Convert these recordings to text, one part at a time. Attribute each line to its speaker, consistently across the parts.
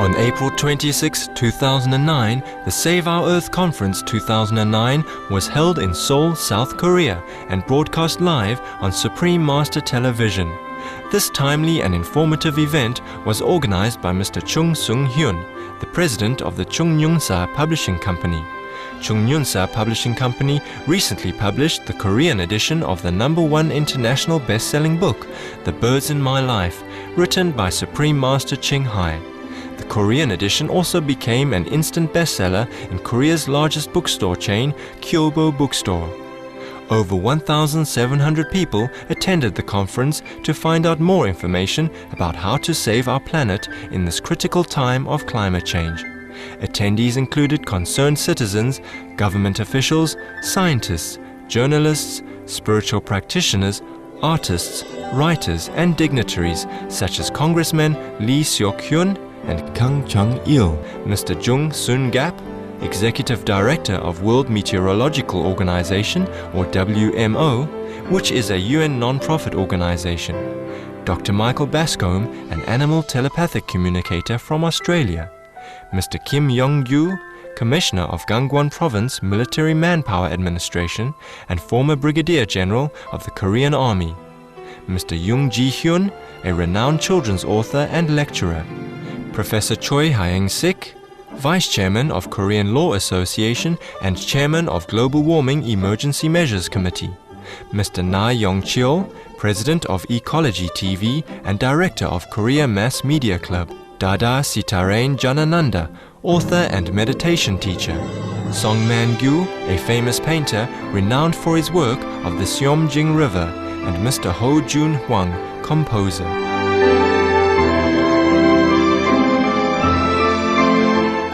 Speaker 1: On April 26, 2009, the Save Our Earth Conference 2009 was held in Seoul, South Korea and broadcast live on Supreme Master Television. This timely and informative event was organized by Mr. Chung Sung-hyun, the president of the Chung Nyun-sa Publishing Company. Chung Nyun-sa Publishing Company recently published the Korean edition of the #1 international best-selling book, The Birds in My Life, written by Supreme Master Ching Hai. The Korean edition also became an instant bestseller in Korea's largest bookstore chain, Kyobo Bookstore. Over 1,700 people attended the conference to find out more information about how to save our planet in this critical time of climate change. Attendees included concerned citizens, government officials, scientists, journalists, spiritual practitioners, artists, writers, and dignitaries such as Congressman Lee Seok-hyun and Kang Chung-il, Mr. Jung Soon-gap, Executive Director of World Meteorological Organization, or WMO, which is a UN non-profit organization, Dr. Michael Bascombe, an animal telepathic communicator from Australia, Mr. Kim Yong-gyu, Commissioner of Gangwon Province Military Manpower Administration and former Brigadier General of the Korean Army, Mr. Yoon Ji-hyun, a renowned children's author and lecturer, Professor Choi Hyang-sik, Vice Chairman of Korean Law Association and Chairman of Global Warming Emergency Measures Committee, Mr. Na Yong-cheol, President of Ecology TV and Director of Korea Mass Media Club, Dada Sitarain Janananda, author and meditation teacher, Song Man-gyu, a famous painter renowned for his work of the Seom-jing River, and Mr. Ho Jun-hwang, composer.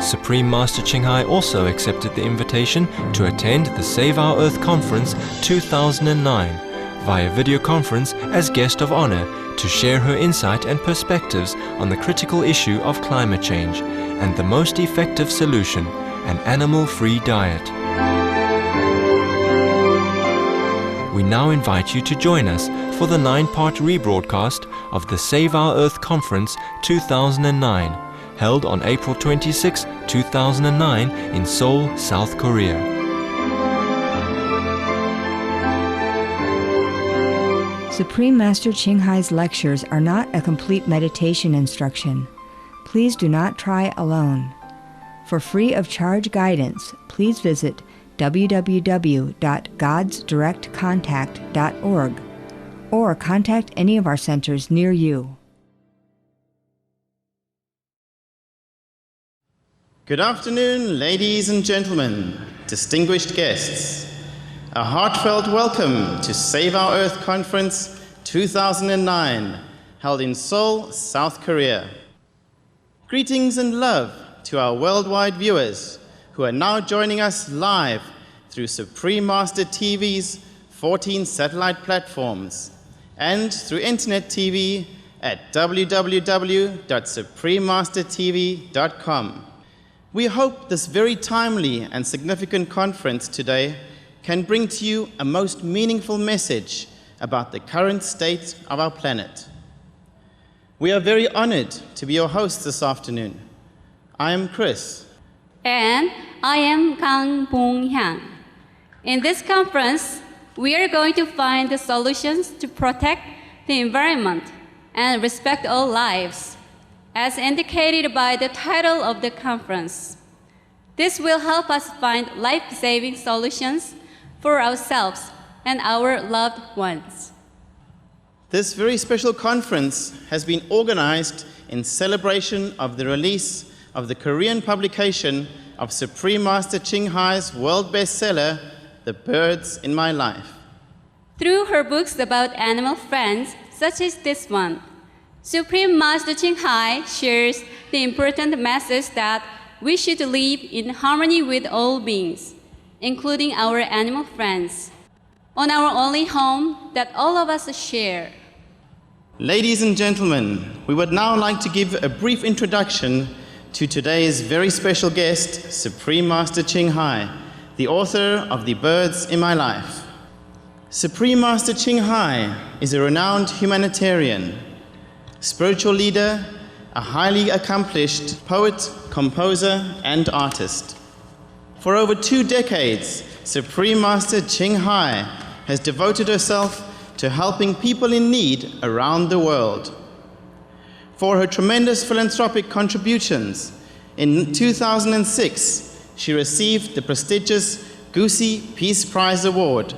Speaker 1: Supreme Master Ching Hai also accepted the invitation to attend the Save Our Earth Conference 2009 via video conference as guest of honor to share her insight and perspectives on the critical issue of climate change and the most effective solution, an animal-free diet. We now invite you to join us for the 9-part rebroadcast of the Save Our Earth Conference 2009, held on April 26, 2009 in Seoul, South Korea.
Speaker 2: Supreme Master Ching Hai's lectures are not a complete meditation instruction. Please do not try alone. For free of charge guidance, please visit www.godsdirectcontact.org or contact any of our centers near you.
Speaker 3: Good afternoon, ladies and gentlemen, distinguished guests. A heartfelt welcome to Save Our Earth Conference 2009, held in Seoul, South Korea. Greetings and love to our worldwide viewers who are now joining us live through Supreme Master TV's 14 satellite platforms and through Internet TV at www.suprememastertv.com. We hope this very timely and significant conference today can bring to you a most meaningful message about the current state of our planet. We are very honored to be your hosts this afternoon. I am Chris.
Speaker 4: And I am Kang Bong-hyang. In this conference, we are going to find the solutions to protect the environment and respect all lives, as indicated by the title of the conference. This will help us find life-saving solutions for ourselves and our loved ones.
Speaker 3: This very special conference has been organized in celebration of the release of the Korean publication of Supreme Master Ching Hai's world bestseller, The Birds in My Life.
Speaker 4: Through her books about animal friends, such as this one, Supreme Master Ching Hai shares the important message that we should live in harmony with all beings, including our animal friends, on our only home that all of us share.
Speaker 3: Ladies and gentlemen, we would now like to give a brief introduction to today's very special guest, Supreme Master Ching Hai, the author of The Birds in My Life. Supreme Master Ching Hai is a renowned humanitarian, spiritual leader, a highly accomplished poet, composer, and artist. For over 2 decades, Supreme Master Ching Hai has devoted herself to helping people in need around the world. For her tremendous philanthropic contributions, in 2006, she received the prestigious Gusi Peace Prize Award,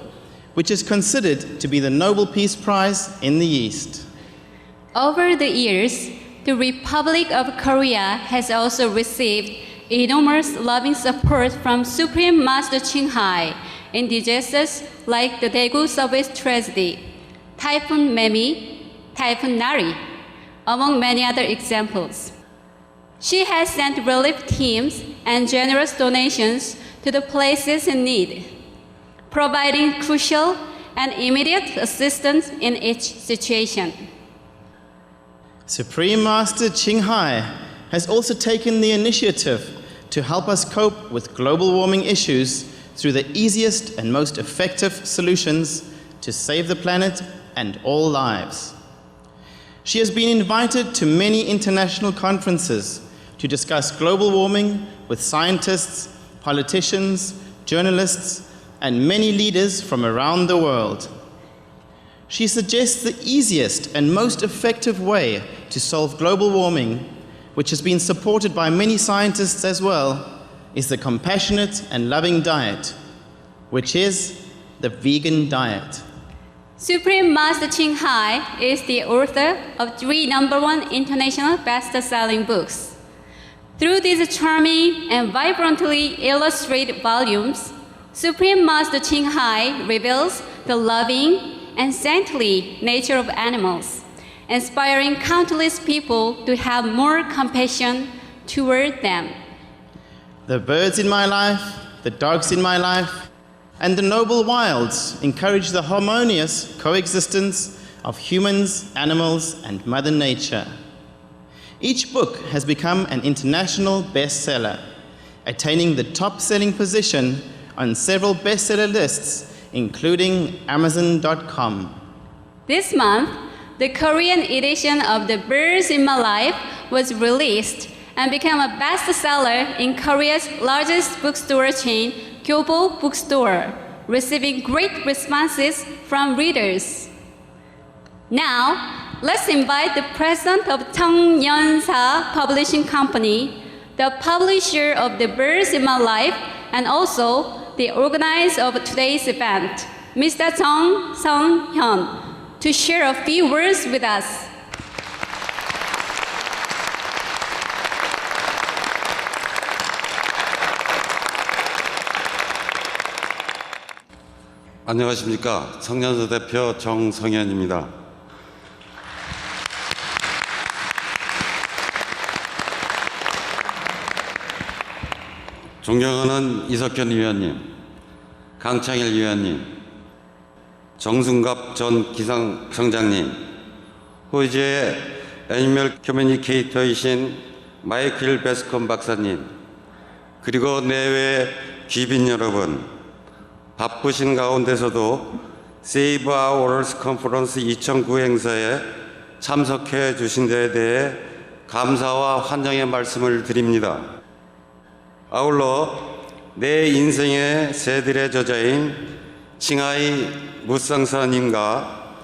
Speaker 3: which is considered to be the Nobel Peace Prize in the East.
Speaker 4: Over the years, the Republic of Korea has also received enormous loving support from Supreme Master Ching Hai in disasters like the Daegu subway tragedy, Typhoon Memi, Typhoon Nari, among many other examples. She has sent relief teams and generous donations to the places in need, providing crucial and immediate assistance in each situation.
Speaker 3: Supreme Master Ching Hai has also taken the initiative to help us cope with global warming issues through the easiest and most effective solutions to save the planet and all lives. She has been invited to many international conferences to discuss global warming with scientists, politicians, journalists, and many leaders from around the world. She suggests the easiest and most effective way to solve global warming, which has been supported by many scientists as well, is the compassionate and loving diet, which is the vegan diet.
Speaker 4: Supreme Master Ching Hai is the author of 3 #1 international best-selling books. Through these charming and vibrantly illustrated volumes, Supreme Master Ching Hai reveals the loving and saintly nature of animals, inspiring countless people to have more compassion toward them.
Speaker 3: The birds in my life, the dogs in my life, and the noble wilds encourage the harmonious coexistence of humans, animals, and Mother Nature. Each book has become an international bestseller, attaining the top-selling position on several bestseller lists, including Amazon.com.
Speaker 4: This month, the Korean edition of The Birds in My Life was released and became a bestseller in Korea's largest bookstore chain, Kyobo Bookstore, receiving great responses from readers. Now, let's invite the president of Cheongnyeonsa Publishing Company, the publisher of The Birds in My Life, and also the organizer of today's event, Mr. Jung Sung-hyun, to share a few words with us.
Speaker 5: 안녕하십니까. 청년서 대표 정성현입니다. 존경하는 이석현 위원님, 강창일 위원님, 정순갑 전 기상청장님, 호주의 애니멀 커뮤니케이터이신 마이클 베스컴 박사님, 그리고 내외 귀빈 여러분, 바쁘신 가운데서도 Save Our Earth 컨퍼런스 2009 행사에 참석해 주신 데에 대해 감사와 환영의 말씀을 드립니다. 아울러 내 인생의 새들의 저자인 칭하이 무쌍사님과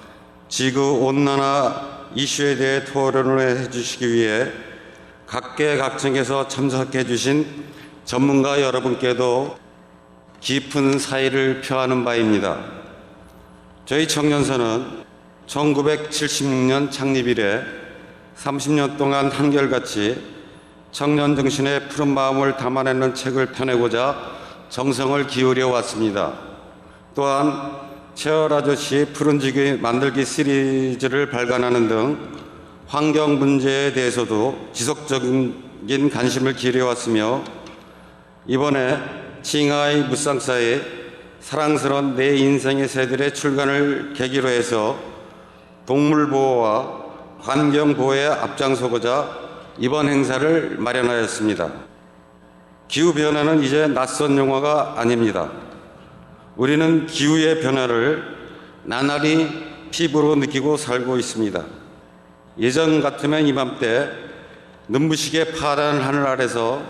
Speaker 5: 지구온난화 이슈에 대해 토론을 해주시기 위해 각계각층에서 참석해 주신 전문가 여러분께도 깊은 사의를 표하는 바입니다. 저희 청년서는 1976년 창립 이래 30년 동안 한결같이 청년 정신의 푸른 마음을 담아내는 책을 펴내고자 정성을 기울여 왔습니다. 또한 채월 아저씨 푸른지구 만들기 시리즈를 발간하는 등 환경 문제에 대해서도 지속적인 관심을 기울여왔으며 이번에 칭하이 무쌍사의 사랑스러운 내 인생의 새들의 출간을 계기로 해서 동물보호와 환경보호에 앞장서고자 이번 행사를 마련하였습니다. 기후변화는 이제 낯선 용어가 아닙니다. 우리는 기후의 변화를 나날이 피부로 느끼고 살고 있습니다. 예전 같으면 이맘때 눈부시게 파란 하늘 아래서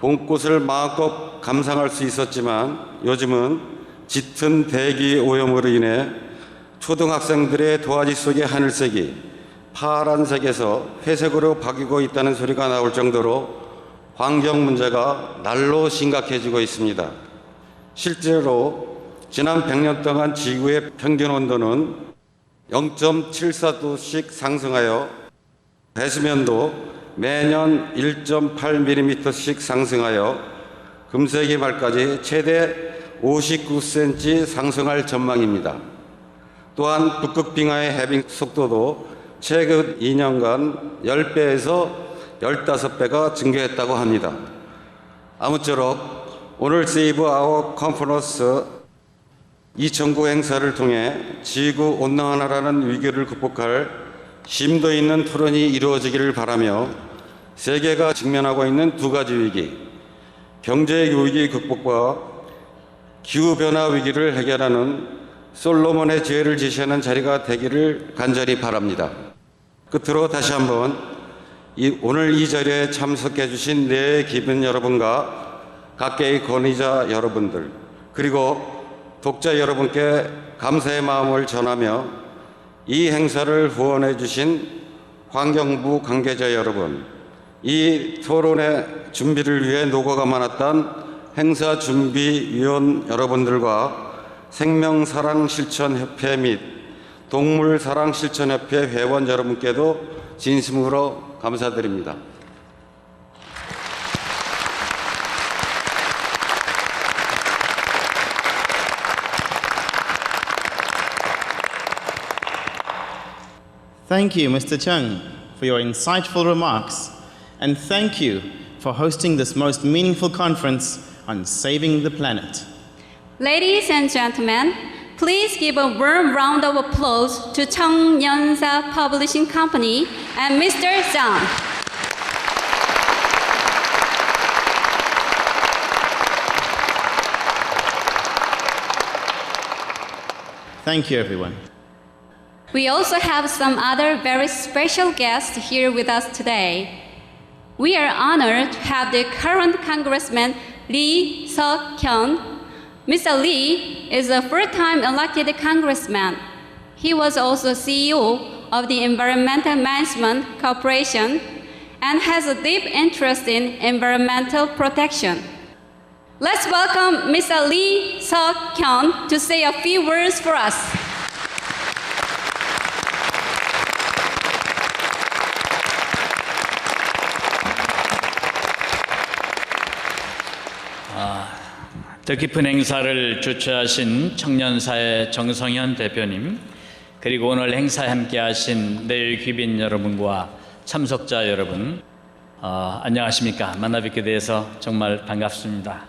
Speaker 5: 봄꽃을 마음껏 감상할 수 있었지만 요즘은 짙은 대기 오염으로 인해 초등학생들의 도화지 속의 하늘색이 파란색에서 회색으로 바뀌고 있다는 소리가 나올 정도로 환경 문제가 날로 심각해지고 있습니다. 실제로 지난 100년 동안 지구의 평균 온도는 0.74도씩 상승하여 배수면도 매년 1.8mm씩 상승하여 금세기 말까지 최대 59cm 상승할 전망입니다. 또한 북극 빙하의 해빙 속도도 최근 2년간 10배에서 15배가 증가했다고 합니다. 아무쪼록 오늘 세이브 아워 컨퍼런스 2009 행사를 통해 지구 온난화라는 위기를 극복할 심도 있는 토론이 이루어지기를 바라며 세계가 직면하고 있는 두 가지 위기, 경제 위기 극복과 기후변화 위기를 해결하는 솔로몬의 지혜를 제시하는 자리가 되기를 간절히 바랍니다. 끝으로 다시 한번 오늘 이 자리에 참석해 주신 내 기빈 여러분과 각계의 권위자 여러분들 그리고 독자 여러분께 감사의 마음을 전하며 이 행사를 후원해 주신 환경부 관계자 여러분, 이 토론의 준비를 위해 노고가 많았던 행사 준비위원 여러분들과 생명사랑실천협회 및 동물사랑실천협회 회원 여러분께도 진심으로 감사드립니다.
Speaker 3: Thank you, Mr. Chung, for your insightful remarks, and thank you for hosting this most meaningful conference on saving the planet.
Speaker 4: Ladies and gentlemen, please give a warm round of applause to 청년사 Publishing Company and Mr. Zhang.
Speaker 3: Thank you, everyone.
Speaker 4: We also have some other very special guests here with us today. We are honored to have the current Congressman Lee Seok-hyun. Mr. Lee is a full-time elected congressman. He was also CEO of the Environmental Management Corporation and has a deep interest in environmental protection. Let's welcome Mr. Lee Seok-hyun to say a few words for us.
Speaker 6: 뜻깊은 행사를 주최하신 청년사의 정성현 대표님, 그리고 오늘 행사에 함께하신 내일 귀빈 여러분과 참석자 여러분, 안녕하십니까? 만나뵙게 돼서 정말 반갑습니다.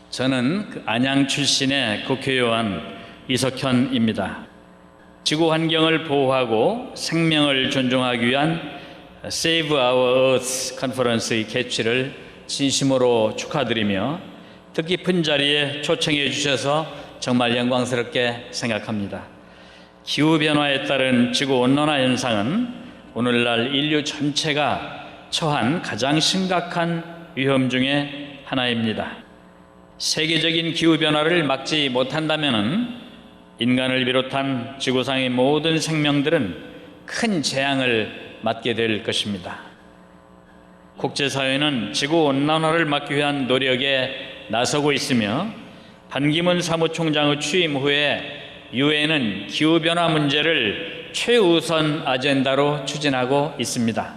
Speaker 6: 저는 안양 출신의 국회의원 이석현입니다. 지구 환경을 보호하고 생명을 존중하기 위한 Save Our Earth 컨퍼런스의 개최를 진심으로 축하드리며 뜻깊은 자리에 초청해 주셔서 정말 영광스럽게 생각합니다. 기후변화에 따른 지구온난화 현상은 오늘날 인류 전체가 처한 가장 심각한 위험 중에 하나입니다. 세계적인 기후변화를 막지 못한다면 인간을 비롯한 지구상의 모든 생명들은 큰 재앙을 맞게 될 것입니다. 국제사회는 지구온난화를 막기 위한 노력에 나서고 있으며 반기문 사무총장의 취임 후에 유엔은 기후변화 문제를 최우선 아젠다로 추진하고 있습니다.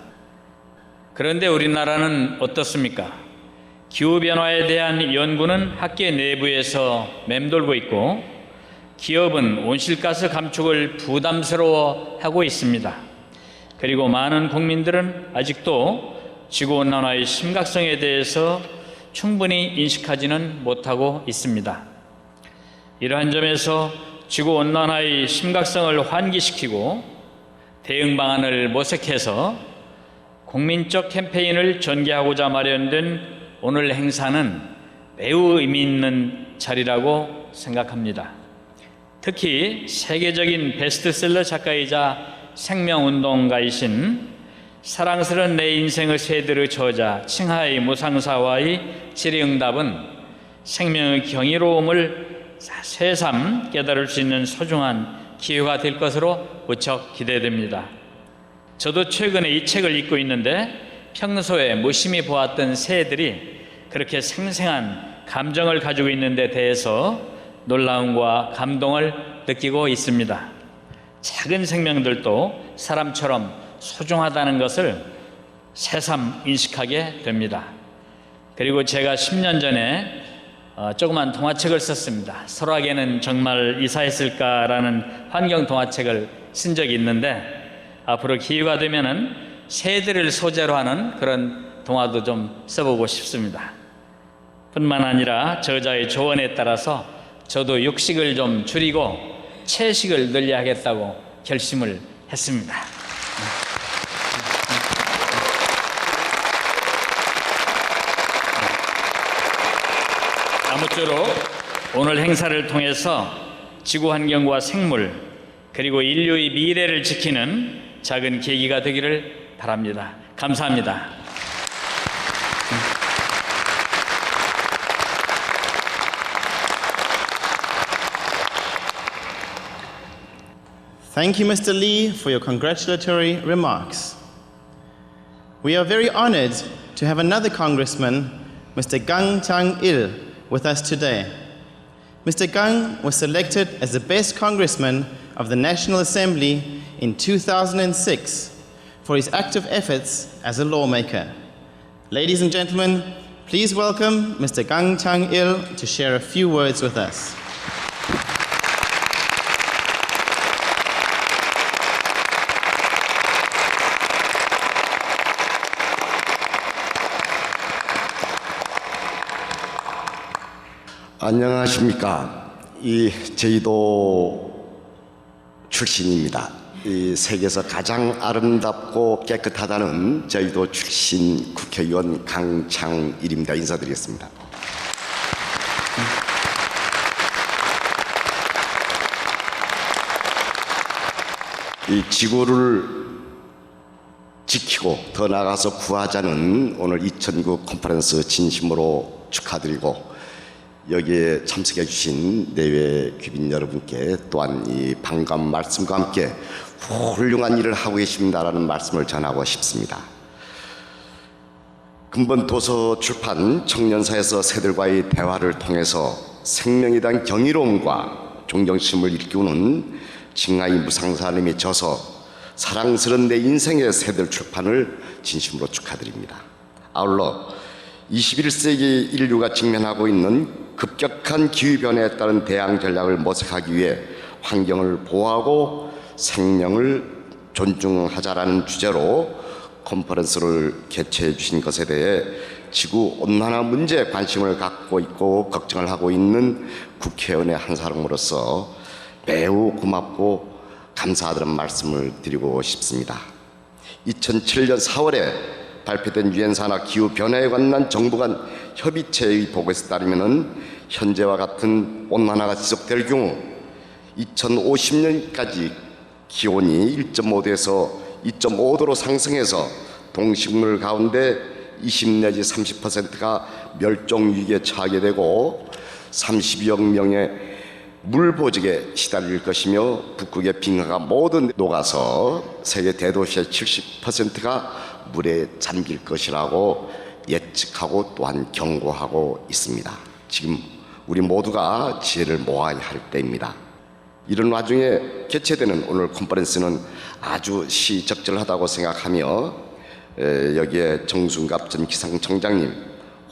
Speaker 6: 그런데 우리나라는 어떻습니까? 기후변화에 대한 연구는 학계 내부에서 맴돌고 있고 기업은 온실가스 감축을 부담스러워하고 있습니다. 그리고 많은 국민들은 아직도 지구온난화의 심각성에 대해서 충분히 인식하지는 못하고 있습니다. 이러한 점에서 지구온난화의 심각성을 환기시키고 대응 방안을 모색해서 국민적 캠페인을 전개하고자 마련된 오늘 행사는 매우 의미 있는 자리라고 생각합니다. 특히 세계적인 베스트셀러 작가이자 생명운동가이신 사랑스러운 내 인생의 새들의 저자 칭하이 무상사와의 질의응답은 생명의 경이로움을 새삼 깨달을 수 있는 소중한 기회가 될 것으로 무척 기대됩니다. 저도 최근에 이 책을 읽고 있는데 평소에 무심히 보았던 새들이 그렇게 생생한 감정을 가지고 있는 데 대해서 놀라움과 감동을 느끼고 있습니다. 작은 생명들도 사람처럼 소중하다는 것을 새삼 인식하게 됩니다. 그리고 제가 10년 전에 조그만 동화책을 썼습니다. 설악에는 정말 이사했을까라는 환경 동화책을 쓴 적이 있는데 앞으로 기회가 되면은 새들을 소재로 하는 그런 동화도 좀 써보고 싶습니다. 뿐만 아니라 저자의 조언에 따라서 저도 육식을 좀 줄이고 채식을 늘려야겠다고 결심을 했습니다. 아무쪼록 오늘 행사를 통해서 지구 환경과 생물 그리고 인류의 미래를 지키는 작은 계기가 되기를 바랍니다. 감사합니다.
Speaker 3: Thank you, Mr. Lee, for your congratulatory remarks. We are very honored to have another Congressman, Mr. Gang Chang-il, with us today. Mr. Gang was selected as the best congressman of the National Assembly in 2006 for his active efforts as a lawmaker. Ladies and gentlemen, please welcome Mr. Gang Chang-il to share a few words with us.
Speaker 7: 안녕하십니까. 이 제주도 출신입니다. 이 세계에서 가장 아름답고 깨끗하다는 제주도 출신 국회의원 강창일입니다. 인사드리겠습니다. 이 지구를 지키고 더 나아가서 구하자는 오늘 2009 컨퍼런스 진심으로 축하드리고 여기에 참석해 주신 내외 귀빈 여러분께 또한 이 반가운 말씀과 함께 훌륭한 일을 하고 계십니다라는 말씀을 전하고 싶습니다. 근본 도서 출판 청년사에서 새들과의 대화를 통해서 생명에 대한 경이로움과 존경심을 일깨우는 칭하이 무상사님이 저서 사랑스러운 내 인생의 새들 출판을 진심으로 축하드립니다. 아울러 21세기 인류가 직면하고 있는 급격한 기후변화에 따른 대응 전략을 모색하기 위해 환경을 보호하고 생명을 존중하자라는 주제로 컨퍼런스를 개최해 주신 것에 대해 지구온난화 문제에 관심을 갖고 있고 걱정을 하고 있는 국회의원의 한 사람으로서 매우 고맙고 감사하다는 말씀을 드리고 싶습니다. 2007년 4월에 발표된 유엔산하 기후변화에 관한 정부 간 협의체의 보고서에 따르면 현재와 같은 온난화가 지속될 경우 2050년까지 기온이 1.5도에서 2.5도로 상승해서 동식물 가운데 20 내지 30%가 멸종위기에 처하게 되고 30여 명의 물보직에 시달릴 것이며 북극의 빙하가 모두 녹아서 세계 대도시의 70%가 물에 잠길 것이라고 예측하고 또한 경고하고 있습니다. 지금 우리 모두가 지혜를 모아야 할 때입니다. 이런 와중에 개최되는 오늘 컨퍼런스는 아주 시적절하다고 생각하며 여기에 정순갑 전 기상청장님,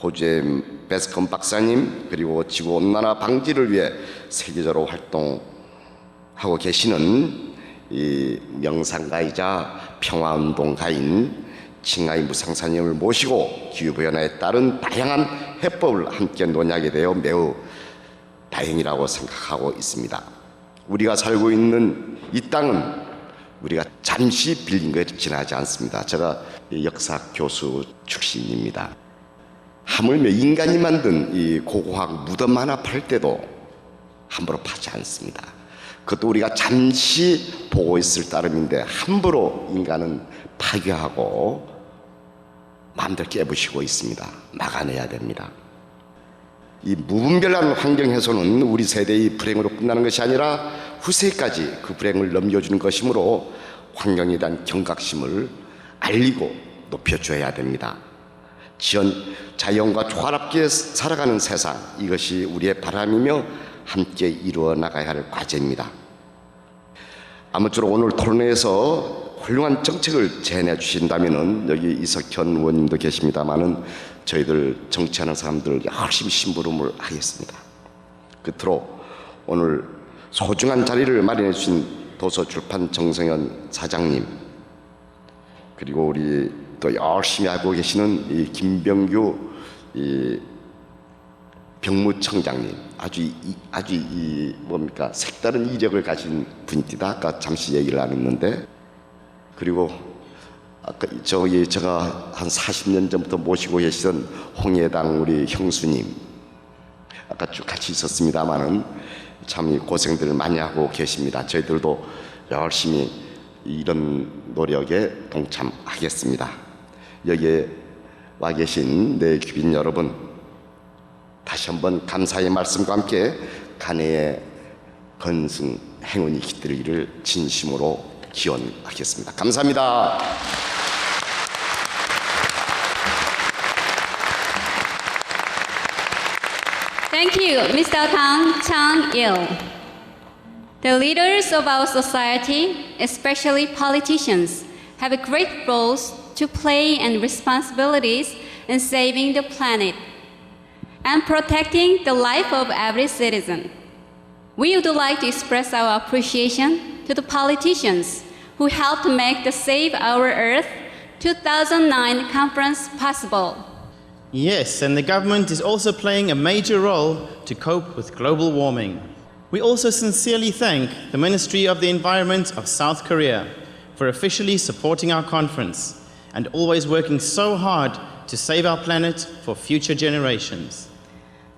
Speaker 7: 호주의 베스컴 박사님, 그리고 지구온난화 방지를 위해 세계적으로 활동하고 계시는 이 명상가이자 평화운동가인 칭하이 무상사님을 모시고 기후변화에 따른 다양한 해법을 함께 논의하게 되어 매우 다행이라고 생각하고 있습니다. 우리가 살고 있는 이 땅은 우리가 잠시 빌린 것에 지나지 않습니다. 제가 역사 교수 출신입니다. 하물며 인간이 만든 이 고고학 무덤 하나 팔 때도 함부로 파지 않습니다. 그것도 우리가 잠시 보고 있을 따름인데 함부로 인간은 파괴하고 마음대로 깨부시고 있습니다. 막아내야 됩니다. 이 무분별한 환경 훼손은 우리 세대의 불행으로 끝나는 것이 아니라 후세까지 그 불행을 넘겨주는 것이므로 환경에 대한 경각심을 알리고 높여줘야 됩니다. 자연과 조화롭게 살아가는 세상, 이것이 우리의 바람이며 함께 이루어 나가야 할 과제입니다. 아무쪼록 오늘 토론회에서 훌륭한 정책을 제안해 주신다면, 여기 이석현 의원님도 계십니다마는 저희들 정치하는 사람들 열심히 심부름을 하겠습니다. 끝으로 오늘 소중한 자리를 마련해 주신 도서출판 정성현 사장님, 그리고 우리 또 열심히 하고 계시는 이 김병규 병무청장님, 아주 색다른 이력을 가진 분이다. 아까 잠시 얘기를 나눴는데, 그리고 아까 제가 한 40년 전부터 모시고 계시던 홍해당 우리 형수님, 아까 쭉 같이 있었습니다만은 참 고생들을 많이 하고 계십니다. 저희들도 열심히 이런 노력에 동참하겠습니다. 여기에 와 계신 내 귀빈 여러분, 다시 한번 감사의 말씀과 함께 간해의 건승 행운이 깃들기를 진심으로 기원하겠습니다. 감사합니다.
Speaker 4: Thank you, Mr. Tang Chang-il. The leaders of our society, especially politicians, have great roles to play and responsibilities in saving the planet and protecting the life of every citizen. We would like to express our appreciation to the politicians who helped make the Save Our Earth 2009 conference possible.
Speaker 3: Yes, and the government is also playing a major role to cope with global warming. We also sincerely thank the Ministry of the Environment of South Korea for officially supporting our conference and always working so hard to save our planet for future generations.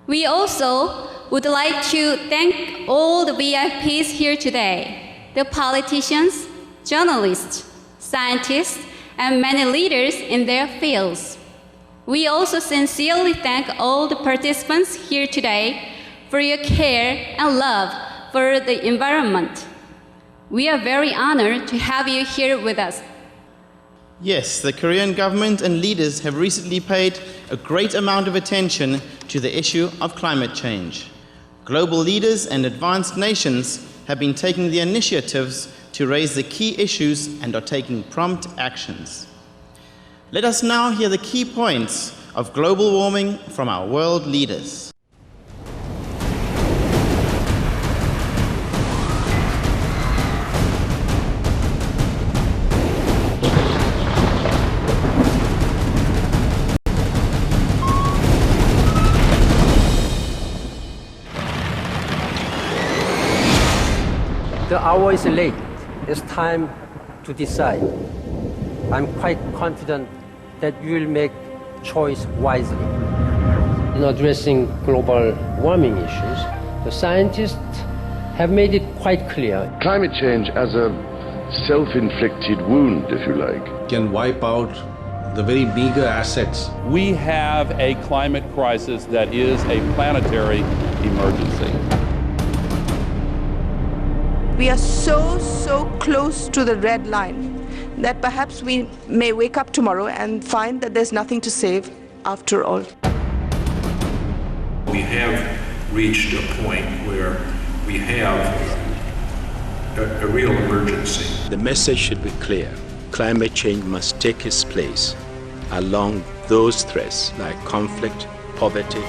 Speaker 4: We also would like to thank all the VIPs here today, the politicians, journalists, scientists, and many leaders in their fields. We also sincerely thank all the participants here today for your care and love for the environment. We are very honored to have you here with us.
Speaker 3: Yes, the Korean government and leaders have recently paid a great amount of attention to the issue of climate change. Global leaders and advanced nations have been taking the initiatives to raise the key issues and are taking prompt actions. Let us now hear the key points of global warming from our world leaders.
Speaker 8: The hour is late. It's time to decide. I'm quite confident that you will make choice wisely. In addressing global warming issues, the scientists have made it quite clear.
Speaker 9: Climate change as a self-inflicted wound, if you like,
Speaker 10: can wipe out the very meager assets.
Speaker 11: We have a climate crisis that is a planetary emergency.
Speaker 12: We are so close to the red line that perhaps we may wake up tomorrow and find that there's nothing to save after all.
Speaker 13: We have reached a point where we have a real emergency.
Speaker 14: The message should be clear. Climate change must take its place along those threats like conflict, poverty.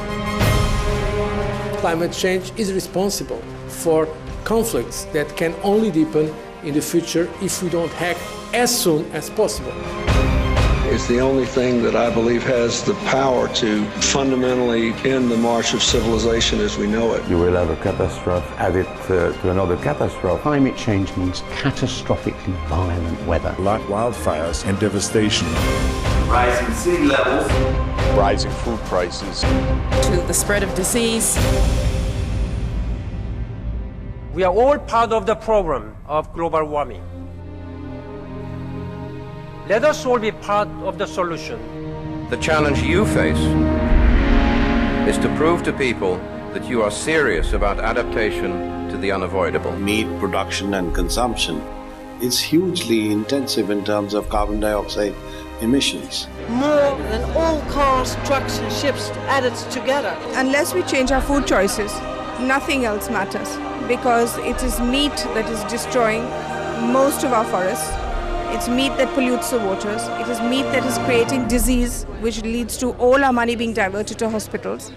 Speaker 15: Climate change is responsible for conflicts that can only deepen in the future if we don't act as soon as possible.
Speaker 16: It's the only thing that I believe has the power to fundamentally end the march of civilization as we know it.
Speaker 17: You will have a catastrophe added to another catastrophe. Climate change means catastrophically violent weather.
Speaker 18: Like wildfires and devastation.
Speaker 19: Rising sea levels.
Speaker 18: Rising food prices.
Speaker 20: To the spread of disease.
Speaker 8: We are all part of the problem of global warming. Let us all be part of the solution.
Speaker 20: The challenge you face is to prove to people that you are serious about adaptation to the unavoidable.
Speaker 18: Meat production and consumption is hugely intensive in terms of carbon dioxide emissions.
Speaker 21: More than all cars, trucks and ships added together.
Speaker 12: Unless we change our food choices, nothing else matters, because it is meat that is destroying most of our forests. It's meat that pollutes the waters. It is meat that is creating disease, which leads to all our money being diverted to hospitals.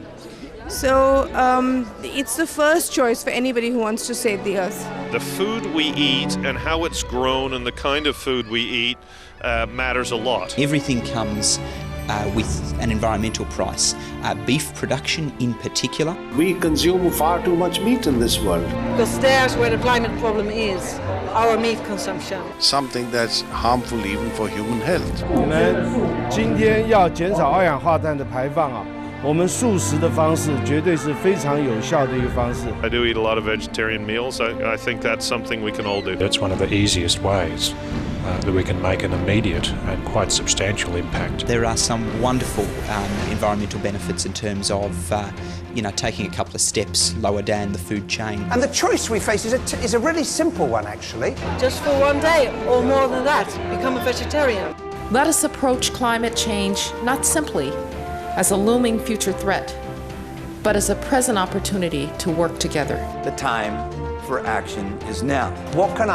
Speaker 12: So it's the first choice for anybody who wants to save the earth.
Speaker 22: The food we eat and how it's grown and the kind of food we eat matters a lot.
Speaker 23: Everything comes with an environmental price. Beef production in particular.
Speaker 18: We consume far too much meat in this world.
Speaker 21: Because there's where the climate problem is, our meat consumption.
Speaker 18: Something that's harmful even for human health.
Speaker 24: 我们今天要减少二氧化碳的排放啊，我们素食的方式绝对是非常有效的一个方式。
Speaker 22: I do eat a lot of vegetarian meals. I think that's something we can all do.
Speaker 10: That's one of the easiest ways that we can make an immediate and quite substantial impact.
Speaker 23: There are some wonderful environmental benefits in terms of taking a couple of steps lower down the food chain.
Speaker 25: And the choice we face is a really simple one, actually.
Speaker 21: Just for one day or more than that, become a vegetarian.
Speaker 26: Let us approach climate change not simply as a looming future threat, but as a present opportunity to work together.
Speaker 19: The time for action is now.
Speaker 25: What can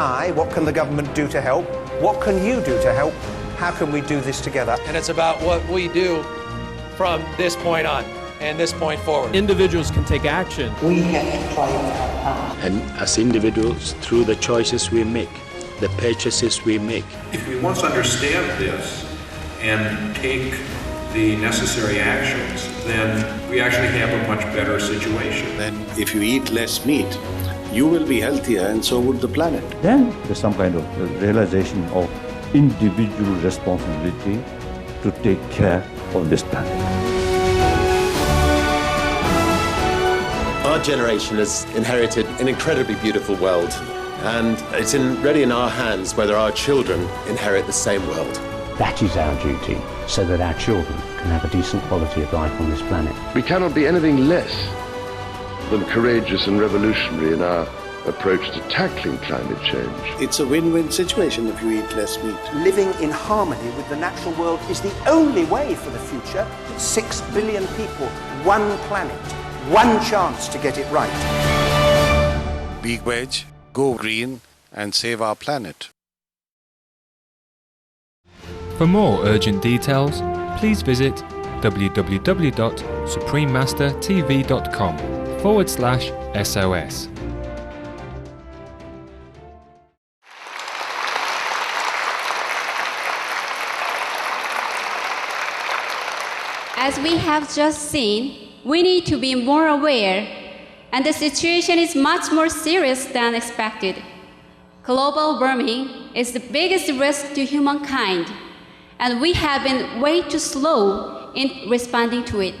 Speaker 25: the government do to help? What can you do to help? How can we do this together?
Speaker 27: And it's about what we do from this point on and this point forward.
Speaker 28: Individuals can take action.
Speaker 25: We have to play our part.
Speaker 14: And as individuals, through the choices we make, the purchases we make.
Speaker 13: If we once understand this and take the necessary actions, then we actually have a much better situation.
Speaker 18: Then if you eat less meat, you will be healthier and so would the planet.
Speaker 29: Then there's some kind of realization of individual responsibility to take care of this planet.
Speaker 30: Our generation has inherited an incredibly beautiful world, and it's really in our hands whether our children inherit the same world.
Speaker 17: That is our duty, so that our children can have a decent quality of life on this planet.
Speaker 9: We cannot be anything less than courageous and revolutionary in our approach to tackling climate change.
Speaker 18: It's a win-win situation if you eat less meat.
Speaker 25: Living in harmony with the natural world is the only way for the future. 6 billion people, one planet, one chance to get it right.
Speaker 18: Be veg, go green, and save our planet.
Speaker 1: For more urgent details, please visit www.suprememastertv.com/SOS.
Speaker 4: As we have just seen, we need to be more aware, and the situation is much more serious than expected. Global warming is the biggest risk to humankind, and we have been way too slow in responding to it.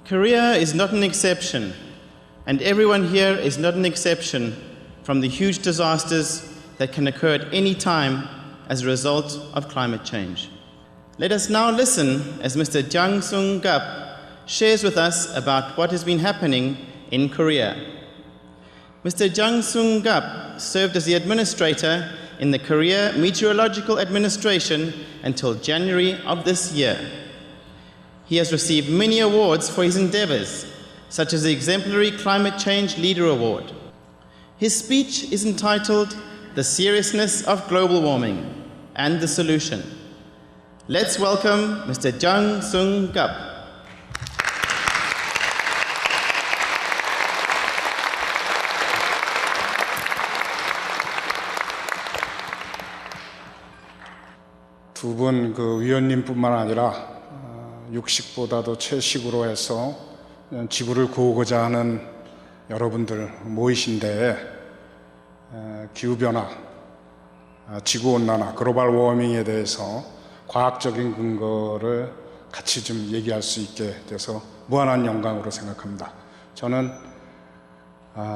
Speaker 3: Korea is not an exception, and everyone here is not an exception from the huge disasters that can occur at any time as a result of climate change. Let us now listen as Mr. Jang Sung-gup shares with us about what has been happening in Korea. Mr. Jang Sung-gup served as the administrator in the Korea Meteorological Administration until January of this year. He has received many awards for his endeavors, such as the Exemplary Climate Change Leader Award. His speech is entitled The Seriousness of Global Warming and the Solution. Let's welcome Mr. Jang Sung-gup.
Speaker 31: 두 분 위원님뿐만 아니라 육식보다도 채식으로 해서 지구를 구하고자 하는 여러분들 모이신 데에 기후변화, 지구온난화, 글로벌 워밍에 대해서 과학적인 근거를 같이 좀 얘기할 수 있게 돼서 무한한 영광으로 생각합니다. 저는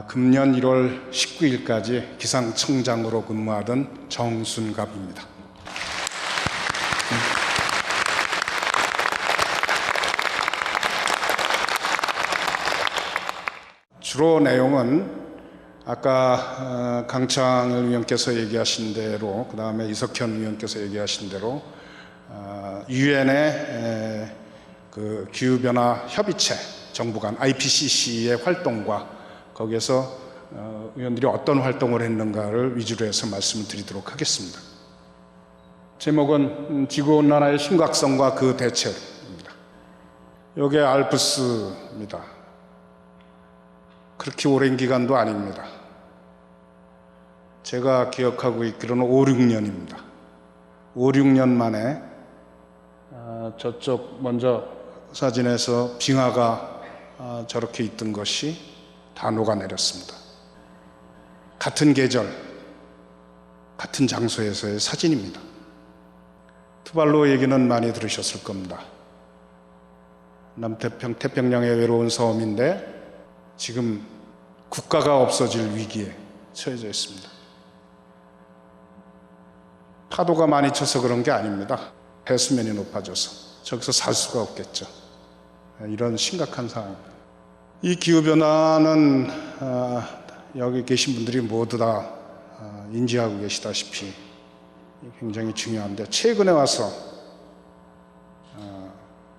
Speaker 31: 금년 1월 19일까지 기상청장으로 근무하던 정순갑입니다. 주로 내용은 아까 강창일 위원께서 얘기하신 대로, 그 다음에 이석현 위원께서 얘기하신 대로 유엔의 그 기후변화 협의체 정부 간 IPCC의 활동과 거기에서 의원들이 어떤 활동을 했는가를 위주로 해서 말씀을 드리도록 하겠습니다. 제목은 지구온난화의 심각성과 그 대책입니다. 이게 알프스입니다. 그렇게 오랜 기간도 아닙니다. 제가 기억하고 있기로는 5, 6년입니다. 5, 6년 만에 저쪽 먼저 사진에서 빙하가 저렇게 있던 것이 다 녹아내렸습니다. 같은 계절, 같은 장소에서의 사진입니다. 투발루 얘기는 많이 들으셨을 겁니다. 태평양의 외로운 섬인데 지금 국가가 없어질 위기에 처해져 있습니다. 파도가 많이 쳐서 그런 게 아닙니다. 해수면이 높아져서 저기서 살 수가 없겠죠. 이런 심각한 상황입니다. 이 기후변화는 여기 계신 분들이 모두 다 인지하고 계시다시피 굉장히 중요한데 최근에 와서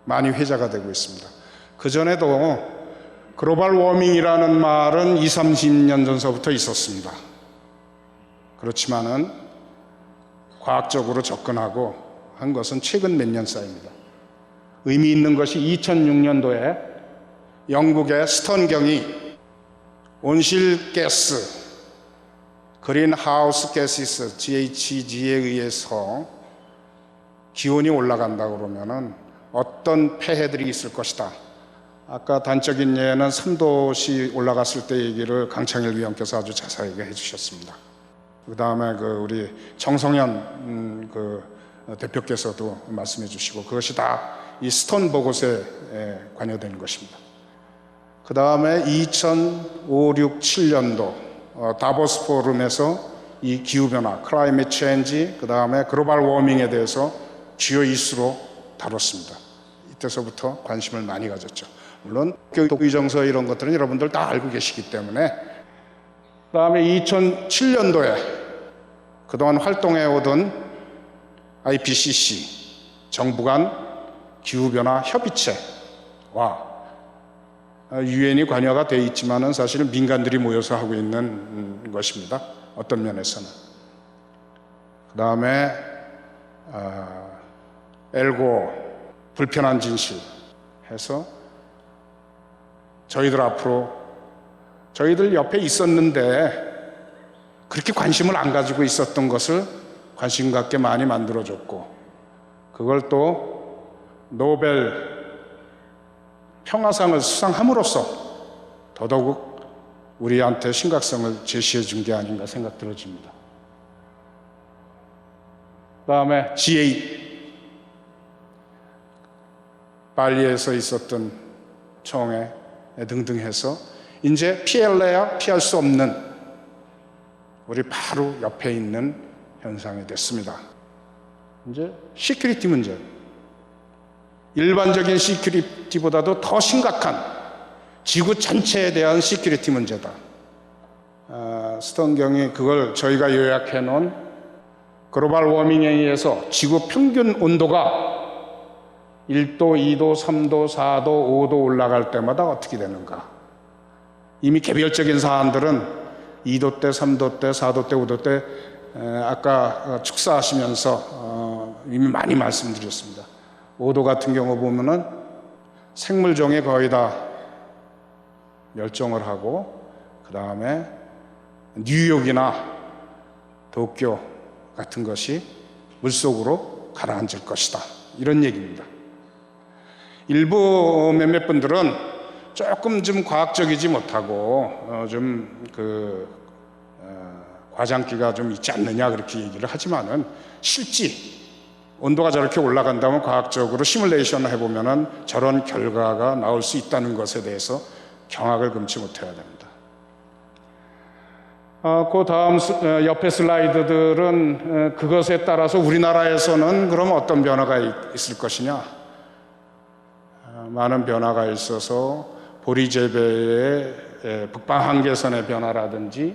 Speaker 31: 많이 회자가 되고 있습니다. 그전에도 글로벌 워밍이라는 말은 20, 30년 전서부터 있었습니다. 그렇지만은 과학적으로 접근하고 한 것은 최근 몇 년 사이입니다. 의미 있는 것이 2006년도에 영국의 스턴경이 온실가스, 그린하우스 가스스, GHG에 의해서 기온이 올라간다 그러면은 어떤 폐해들이 있을 것이다. 아까 단적인 예는 3도씨 올라갔을 때 얘기를 강창일 위원께서 아주 자세하게 해주셨습니다. 그 다음에 우리 정성현 대표께서도 말씀해 주시고 그것이 다 이 스톤 보고서에 관여되는 것입니다. 그 다음에 2005, 6, 7년도 다보스 포럼에서 이 기후변화, 클라이밋 체인지, 그 다음에 글로벌 워밍에 대해서 주요 이슈로 다뤘습니다. 이때서부터 관심을 많이 가졌죠. 물론 독의정서 이런 것들은 여러분들 다 알고 계시기 때문에. 그 다음에 2007년도에 그동안 활동해 오던 IPCC 정부 간 기후변화 협의체와 유엔이 관여가 되어 있지만은 사실은 민간들이 모여서 하고 있는 것입니다. 어떤 면에서는. 그 다음에 엘고 불편한 진실 해서 저희들 앞으로 저희들 옆에 있었는데 그렇게 관심을 안 가지고 있었던 것을 관심 갖게 많이 만들어줬고 그걸 또 노벨 평화상을 수상함으로써 더더욱 우리한테 심각성을 제시해 준 게 아닌가 생각 들어집니다. 그 다음에 G8 발리에서 있었던 총회 등등 해서 이제 피할래야 피할 수 없는 우리 바로 옆에 있는 현상이 됐습니다. 이제 시큐리티 문제. 일반적인 시큐리티보다도 더 심각한 지구 전체에 대한 시큐리티 문제다. 스턴경이 그걸 저희가 요약해 놓은 글로벌 워밍에 의해서 지구 평균 온도가 1도, 2도, 3도, 4도, 5도 올라갈 때마다 어떻게 되는가. 이미 개별적인 사안들은 2도 때, 3도 때, 4도 때, 5도 때 아까 축사하시면서 이미 많이 말씀드렸습니다. 5도 같은 경우 보면은 생물종이 거의 다 멸종을 하고 그 다음에 뉴욕이나 도쿄 같은 것이 물속으로 가라앉을 것이다. 이런 얘기입니다. 일부 몇몇 분들은 조금 좀 과학적이지 못하고 과장기가 좀 있지 않느냐 그렇게 얘기를 하지만은 실제 온도가 저렇게 올라간다면 과학적으로 시뮬레이션을 해보면은 저런 결과가 나올 수 있다는 것에 대해서 경악을 금치 못해야 됩니다. 그 다음 옆에 슬라이드들은 그것에 따라서 우리나라에서는 그럼 어떤 변화가 있을 것이냐. 많은 변화가 있어서 보리 재배의 북방 한계선의 변화라든지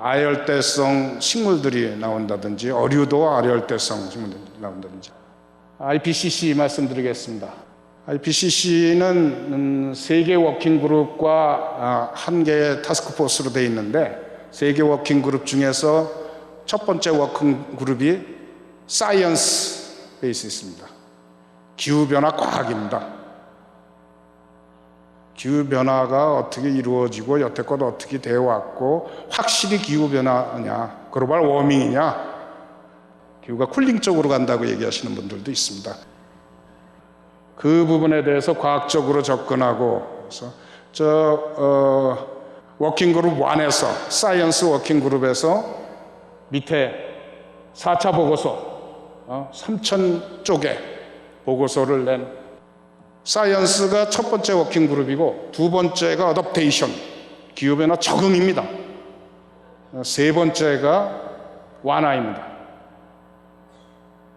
Speaker 31: 아열대성 식물들이 나온다든지 어류도 아열대성 식물들이 나온다든지 IPCC 말씀드리겠습니다. IPCC는 3개 워킹그룹과 1개의 타스크포스로 되어 있는데 3개 워킹그룹 중에서 첫 번째 워킹그룹이 사이언스 베이스 있습니다. 기후변화 과학입니다. 기후변화가 어떻게 이루어지고 여태껏 어떻게 되어 왔고 확실히 기후변화냐 글로벌 워밍이냐 기후가 쿨링 쪽으로 간다고 얘기하시는 분들도 있습니다. 그 부분에 대해서 과학적으로 접근하고 그래서 워킹그룹 1에서 사이언스 워킹그룹에서 밑에 4차 보고서 3,000 쪽의 보고서를 낸 사이언스가 첫 번째 워킹그룹이고 두 번째가 어댑테이션 기후변화 적응입니다. 세 번째가 완화입니다.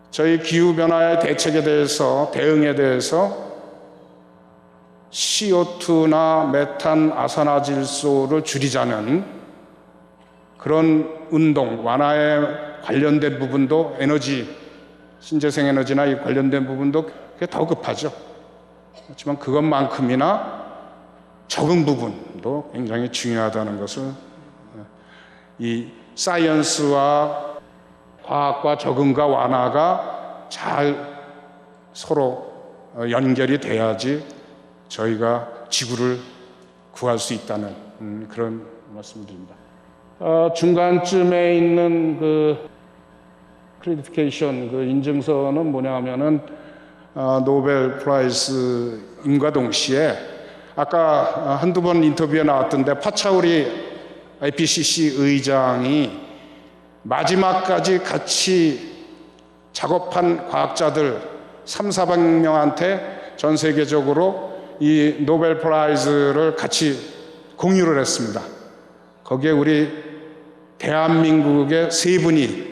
Speaker 31: 저희 기후변화의 대책에 대해서 대응에 대해서 CO2나 메탄, 아산화질소를 줄이자는 그런 운동, 완화에 관련된 부분도 에너지, 신재생 에너지나 이 관련된 부분도 그게 더 급하죠. 그렇지만 그것만큼이나 적응 부분도 굉장히 중요하다는 것을 이 사이언스와 과학과 적응과 완화가 잘 서로 연결이 돼야지 저희가 지구를 구할 수 있다는 그런 말씀드립니다. 중간쯤에 있는 그 크레디피케이션 그 인증서는 뭐냐 하면은 노벨 프라이즈임과 동시에 아까 한두 번 인터뷰에 나왔던데 파차우리 IPCC 의장이 마지막까지 같이 작업한 과학자들 300~400명한테 전 세계적으로 이 노벨 프라이즈를 같이 공유를 했습니다. 거기에 우리 대한민국의 3분이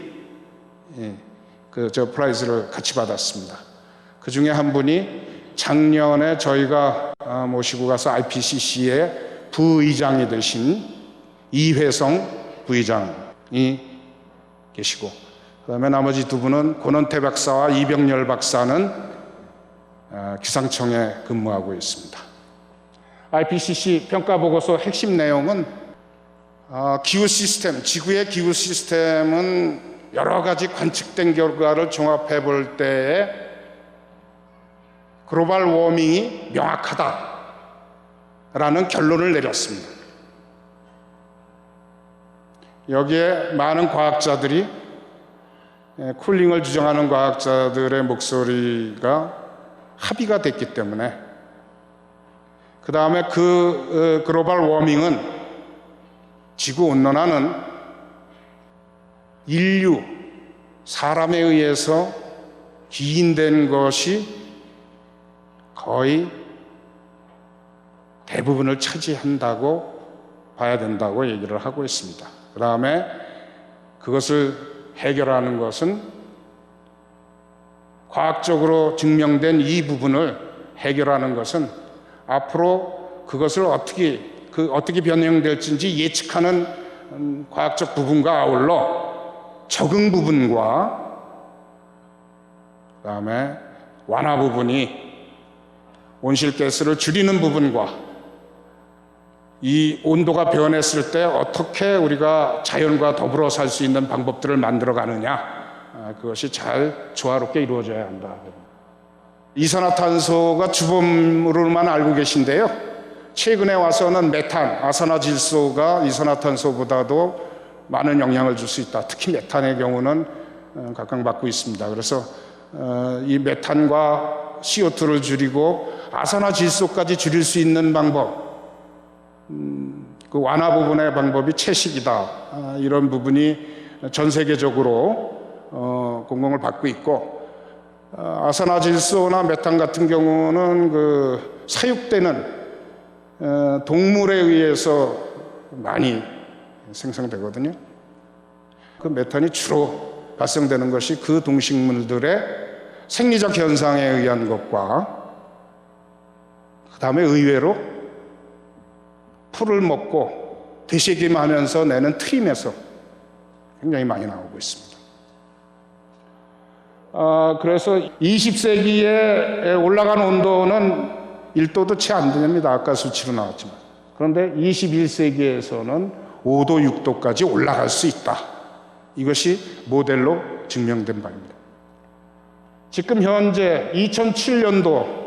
Speaker 31: 저 프라이즈를 같이 받았습니다. 그 중에 한 분이 작년에 저희가 모시고 가서 IPCC의 부의장이 되신 이회성 부의장이 계시고 그다음에 나머지 두 분은 권원태 박사와 이병렬 박사는 기상청에 근무하고 있습니다. IPCC 평가보고서 핵심 내용은 기후 시스템, 지구의 기후 시스템은 여러 가지 관측된 결과를 종합해 볼 때에 글로벌 워밍이 명확하다라는 결론을 내렸습니다. 여기에 많은 과학자들이 쿨링을 주장하는 과학자들의 목소리가 합의가 됐기 때문에 그 다음에 그 글로벌 워밍은 지구온난화는 인류, 사람에 의해서 기인된 것이 거의 대부분을 차지한다고 봐야 된다고 얘기를 하고 있습니다. 그 다음에 그것을 해결하는 것은 과학적으로 증명된 이 부분을 해결하는 것은 앞으로 그것을 어떻게 변형될지 예측하는 과학적 부분과 아울러 적응 부분과 그다음에 완화 부분이 온실가스를 줄이는 부분과 이 온도가 변했을 때 어떻게 우리가 자연과 더불어 살 수 있는 방법들을 만들어 가느냐 그것이 잘 조화롭게 이루어져야 한다. 이산화탄소가 주범으로만 알고 계신데요. 최근에 와서는 메탄, 아산화질소가 이산화탄소보다도 많은 영향을 줄 수 있다. 특히 메탄의 경우는 각광받고 있습니다. 그래서 이 메탄과 CO2를 줄이고 아산화질소까지 줄일 수 있는 방법, 그 완화 부분의 방법이 채식이다. 이런 부분이 전 세계적으로 공공을 받고 있고 아산화질소나 메탄 같은 경우는 그 사육되는 동물에 의해서 많이 생성되거든요. 그 메탄이 주로 발생되는 것이 그 동식물들의 생리적 현상에 의한 것과 그 다음에 의외로 풀을 먹고 되새김하면서 내는 트림에서 굉장히 많이 나오고 있습니다. 그래서 20세기에 올라간 온도는 1도도 채 안 됩니다. 아까 수치로 나왔지만. 그런데 21세기에서는 5도, 6도까지 올라갈 수 있다. 이것이 모델로 증명된 바입니다. 지금 현재 2007년도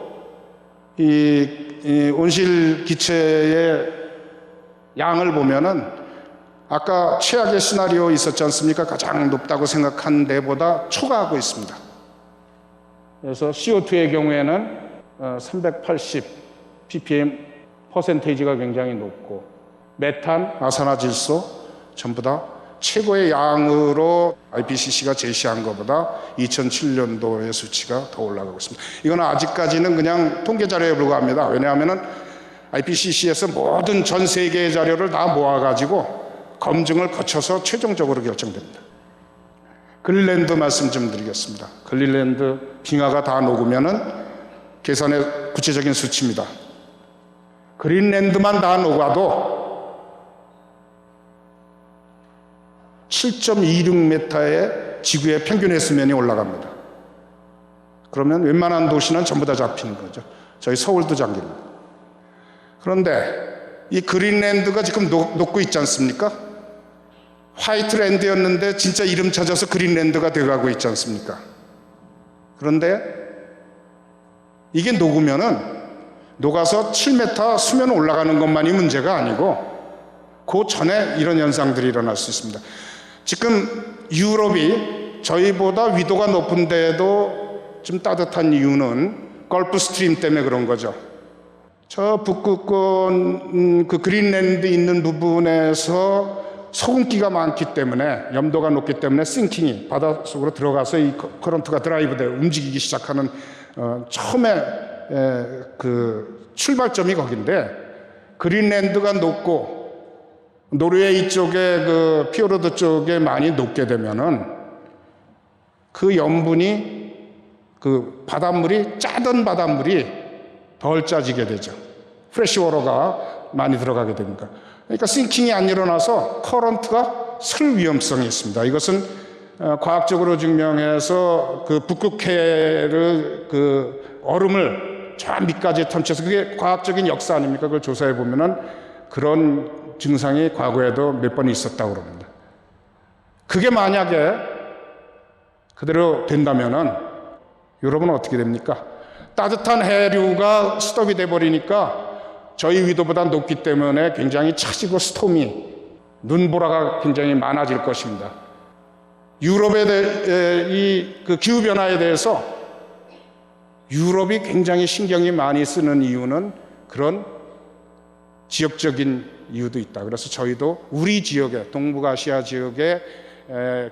Speaker 31: 이 온실 기체의 양을 보면은 아까 최악의 시나리오 있었지 않습니까? 가장 높다고 생각한 데보다 초과하고 있습니다. 그래서 CO2의 경우에는 380 ppm 퍼센테이지가 굉장히 높고 메탄, 아산화질소 전부 다 최고의 양으로 IPCC가 제시한 것보다 2007년도의 수치가 더 올라가고 있습니다. 이건 아직까지는 그냥 통계 자료에 불과합니다. 왜냐하면 IPCC에서 모든 전 세계의 자료를 다 모아가지고 검증을 거쳐서 최종적으로 결정됩니다. 그린랜드 말씀 좀 드리겠습니다. 그린랜드 빙하가 다 녹으면은 계산의 구체적인 수치입니다. 그린랜드만 다 녹아도 7.26m의 지구의 평균 해수면이 올라갑니다. 그러면 웬만한 도시는 전부 다 잡히는 거죠. 저희 서울도 잠깁니다. 그런데 이 그린랜드가 지금 녹고 있지 않습니까? 화이트랜드였는데 진짜 이름 찾아서 그린랜드가 되어가고 있지 않습니까? 그런데 이게 녹아서 7m 수면 올라가는 것만이 문제가 아니고 그 전에 이런 현상들이 일어날 수 있습니다. 지금 유럽이 저희보다 위도가 높은데도 좀 따뜻한 이유는 걸프 스트림 때문에 그런 거죠. 저 북극권 그 그린랜드 있는 부분에서 소금기가 많기 때문에 염도가 높기 때문에 싱킹이 바닷속으로 들어가서 이 커런트가 드라이브돼 움직이기 시작하는 처음에 그 출발점이 거긴데 그린랜드가 높고 노르웨이 쪽에 그 피오르드 쪽에 많이 녹게 되면은 그 염분이 그 바닷물이 짜던 바닷물이 덜 짜지게 되죠. 프레시워터가 많이 들어가게 됩니다. 그러니까 싱킹이 안 일어나서 커런트가 설 위험성이 있습니다. 이것은 과학적으로 증명해서 그 북극해를 그 얼음을 저 밑까지 던져서 그게 과학적인 역사 아닙니까? 그걸 조사해 보면은 그런 증상이 과거에도 몇 번 있었다고 그럽니다. 그게 만약에 그대로 된다면은 유럽은 어떻게 됩니까? 따뜻한 해류가 스톱이 돼 버리니까 저희 위도보다 높기 때문에 굉장히 차지고 스톰이 눈보라가 굉장히 많아질 것입니다. 유럽에 대해 그 기후 변화에 대해서 유럽이 굉장히 신경이 많이 쓰는 이유는 그런 지역적인 이유도 있다. 그래서 저희도 우리 지역에 동북아시아 지역에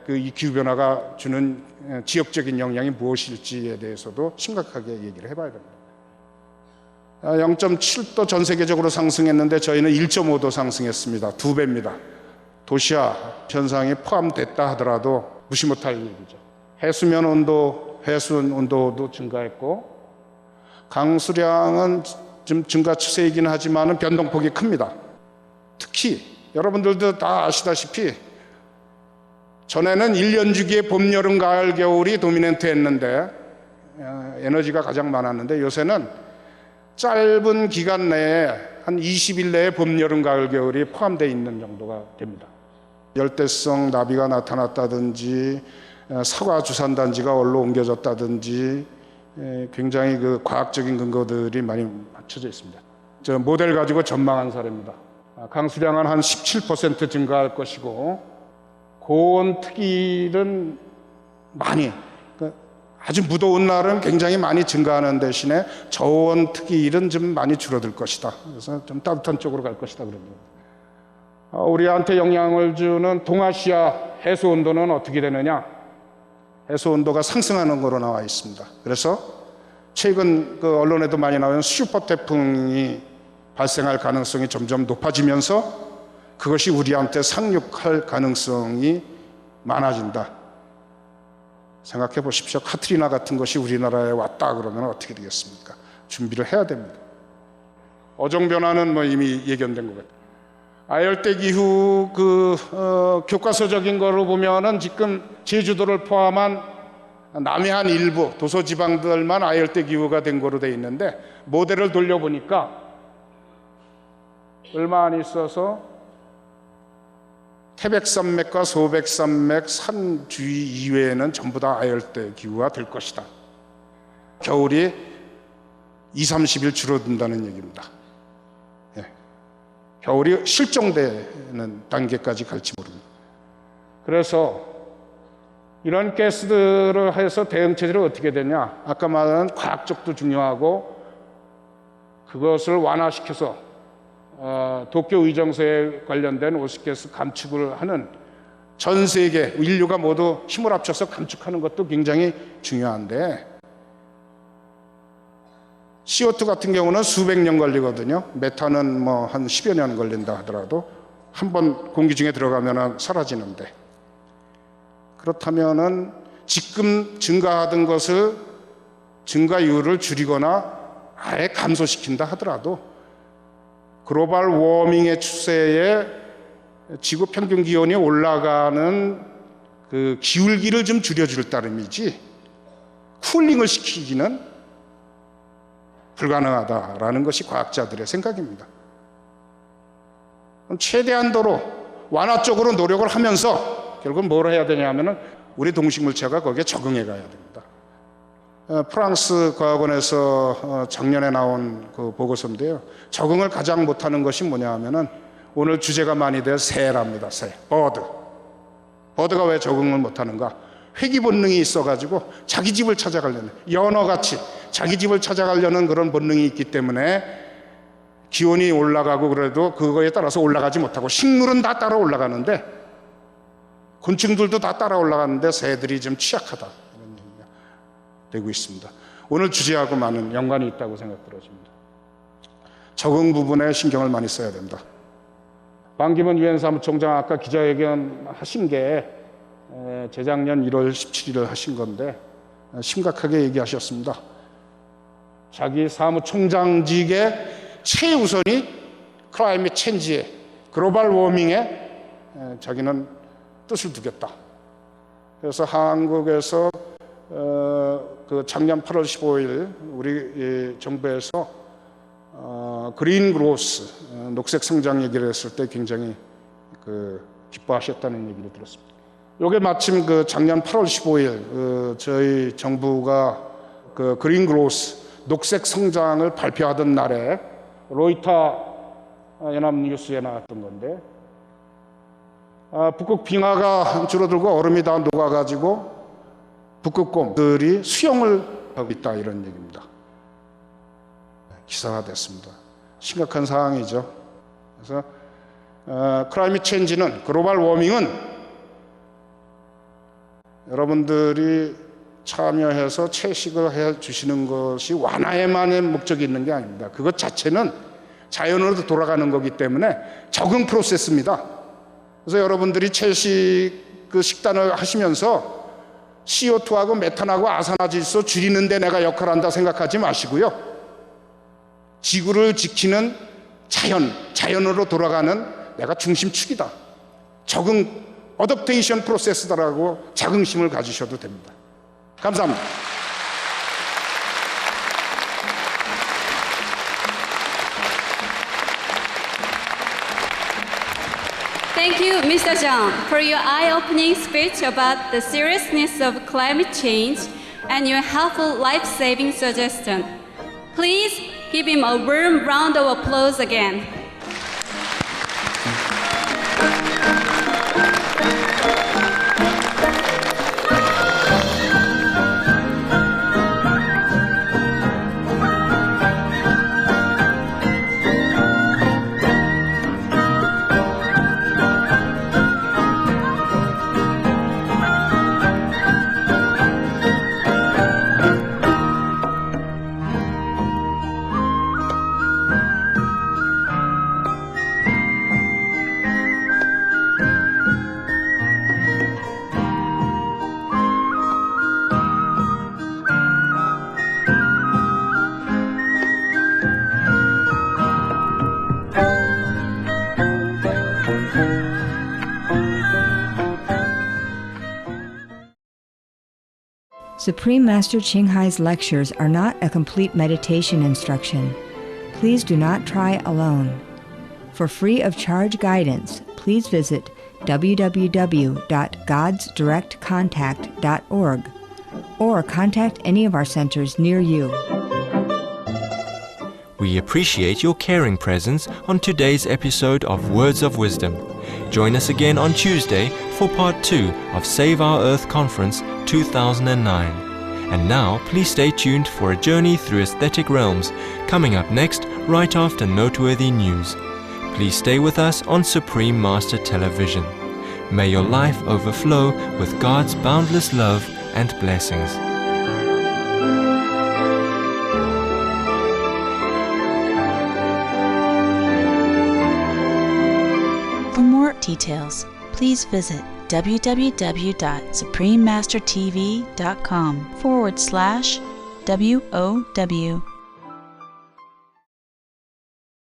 Speaker 31: 그 이 기후 변화가 주는 지역적인 영향이 무엇일지에 대해서도 심각하게 얘기를 해봐야 됩니다. 0.7도 전 세계적으로 상승했는데 저희는 1.5도 상승했습니다. 2배입니다. 도시화 현상이 포함됐다 하더라도 무시 못할 얘기죠. 해수면 온도, 해수면 온도도 증가했고 강수량은 좀 증가 추세이긴 하지만 변동폭이 큽니다. 특히 여러분들도 다 아시다시피 전에는 1년 주기에 봄, 여름, 가을, 겨울이 도미넌트였는데 에너지가 가장 많았는데 요새는 짧은 기간 내에 한 20일 내에 봄, 여름, 가을, 겨울이 포함되어 있는 정도가 됩니다. 열대성 나비가 나타났다든지 사과 주산단지가 얼로 옮겨졌다든지 굉장히 그 과학적인 근거들이 많이 맞춰져 있습니다. 저 모델 가지고 전망한 사례입니다. 강수량은 한 17% 증가할 것이고 고온 특일은 많이 아주 무더운 날은 굉장히 많이 증가하는 대신에 저온 특일은 좀 많이 줄어들 것이다. 그래서 좀 따뜻한 쪽으로 갈 것이다 그럽니다. 우리한테 영향을 주는 동아시아 해수 온도는 어떻게 되느냐? 해수 온도가 상승하는 거로 나와 있습니다. 그래서 최근 그 언론에도 많이 나오는 슈퍼 태풍이 발생할 가능성이 점점 높아지면서 그것이 우리한테 상륙할 가능성이 많아진다. 생각해 보십시오. 카트리나 같은 것이 우리나라에 왔다 그러면 어떻게 되겠습니까? 준비를 해야 됩니다. 어종변화는 뭐 이미 예견된 것 같아요. 아열대 기후 교과서적인 거로 보면은 지금 제주도를 포함한 남해안 일부 도서지방들만 아열대 기후가 된 거로 돼 있는데 모델을 돌려보니까 얼마 안 있어서 태백산맥과 소백산맥 산 주위 이외에는 전부 다 아열대 기후가 될 것이다. 겨울이 20-30일 줄어든다는 얘기입니다. 예. 겨울이 실종되는 단계까지 갈지 모릅니다. 그래서 이런 가스들을 해서 대응 체제를 어떻게 되냐? 아까 말한 과학적도 중요하고 그것을 완화시켜서 도쿄 의정서에 관련된 오스가스 감축을 하는 전 세계 인류가 모두 힘을 합쳐서 감축하는 것도 굉장히 중요한데 CO2 같은 경우는 수백 년 걸리거든요. 메탄은 뭐 한 10여 년 걸린다 하더라도 한번 공기 중에 들어가면 사라지는데 그렇다면은 지금 증가하던 것을 증가율을 줄이거나 아예 감소시킨다 하더라도 글로벌 워밍의 추세에 지구 평균 기온이 올라가는 그 기울기를 좀 줄여줄 따름이지 쿨링을 시키기는 불가능하다라는 것이 과학자들의 생각입니다. 그럼 최대한도로 완화 쪽으로 노력을 하면서 결국 뭘 해야 되냐면은 우리 동식물체가 거기에 적응해 가야 됩니다. 프랑스 과학원에서 작년에 나온 그 보고서인데요. 적응을 가장 못하는 것이 뭐냐 하면은 오늘 주제가 많이 될 새랍니다. 새, 버드. 버드가 왜 적응을 못하는가? 회귀 본능이 있어가지고 자기 집을 찾아가려는 연어같이 자기 집을 찾아가려는 그런 본능이 있기 때문에 기온이 올라가고 그래도 그거에 따라서 올라가지 못하고 식물은 다 따라 올라가는데 곤충들도 다 따라 올라가는데 새들이 좀 취약하다. 되고 있습니다. 오늘 주제하고 많은 연관이 있다고 생각 들어집니다. 적응 부분에 신경을 많이 써야 된다. 반기문 유엔 사무총장 아까 기자회견 하신 게 재작년 1월 17일을 하신 건데 심각하게 얘기하셨습니다. 자기 사무총장직의 최우선이 클라이밋 체인지에 글로벌 워밍에 자기는 뜻을 두겠다. 그래서 한국에서 그 작년 8월 15일 우리 정부에서 그린 그로스 녹색 성장 얘기를 했을 때 굉장히 기뻐하셨다는 얘기를 들었습니다. 이게 마침 그 작년 8월 15일 저희 정부가 그 그린 그로스 녹색 성장을 발표하던 날에 로이터 연합뉴스에 나왔던 건데 북극 빙하가 줄어들고 얼음이 다 녹아가지고 북극곰들이 수영을 하고 있다 이런 얘기입니다. 기사화됐습니다. 심각한 상황이죠. 그래서 클라이밋 체인지는 글로벌 워밍은 여러분들이 참여해서 채식을 해 주시는 것이 완화에만의 목적이 있는 게 아닙니다. 그것 자체는 자연으로 돌아가는 거기 때문에 적응 프로세스입니다. 그래서 여러분들이 채식 그 식단을 하시면서 CO2하고 메탄하고 아산화질소 줄이는 데 내가 역할을 한다 생각하지 마시고요. 지구를 지키는 자연으로 돌아가는 내가 중심축이다. 적응, 어댑테이션 프로세스다라고 자긍심을 가지셔도 됩니다. 감사합니다.
Speaker 4: Thank you, Mr. Zhang, for your eye-opening speech about the seriousness of climate change and your helpful life-saving suggestion. Please give him a warm round of applause again.
Speaker 2: Supreme Master Ching Hai's lectures are not a complete meditation instruction. Please do not try alone. For free of charge guidance, please visit www.godsdirectcontact.org or contact any of our centers near you.
Speaker 1: We appreciate your caring presence on today's episode of Words of Wisdom. Join us again on Tuesday for Part 2 of Save Our Earth Conference 2009. And now, please stay tuned for a journey through aesthetic realms, coming up next right after noteworthy news. Please stay with us on Supreme Master Television. May your life overflow with God's boundless love and blessings.
Speaker 5: For more details, please visit www.suprememastertv.com/WOW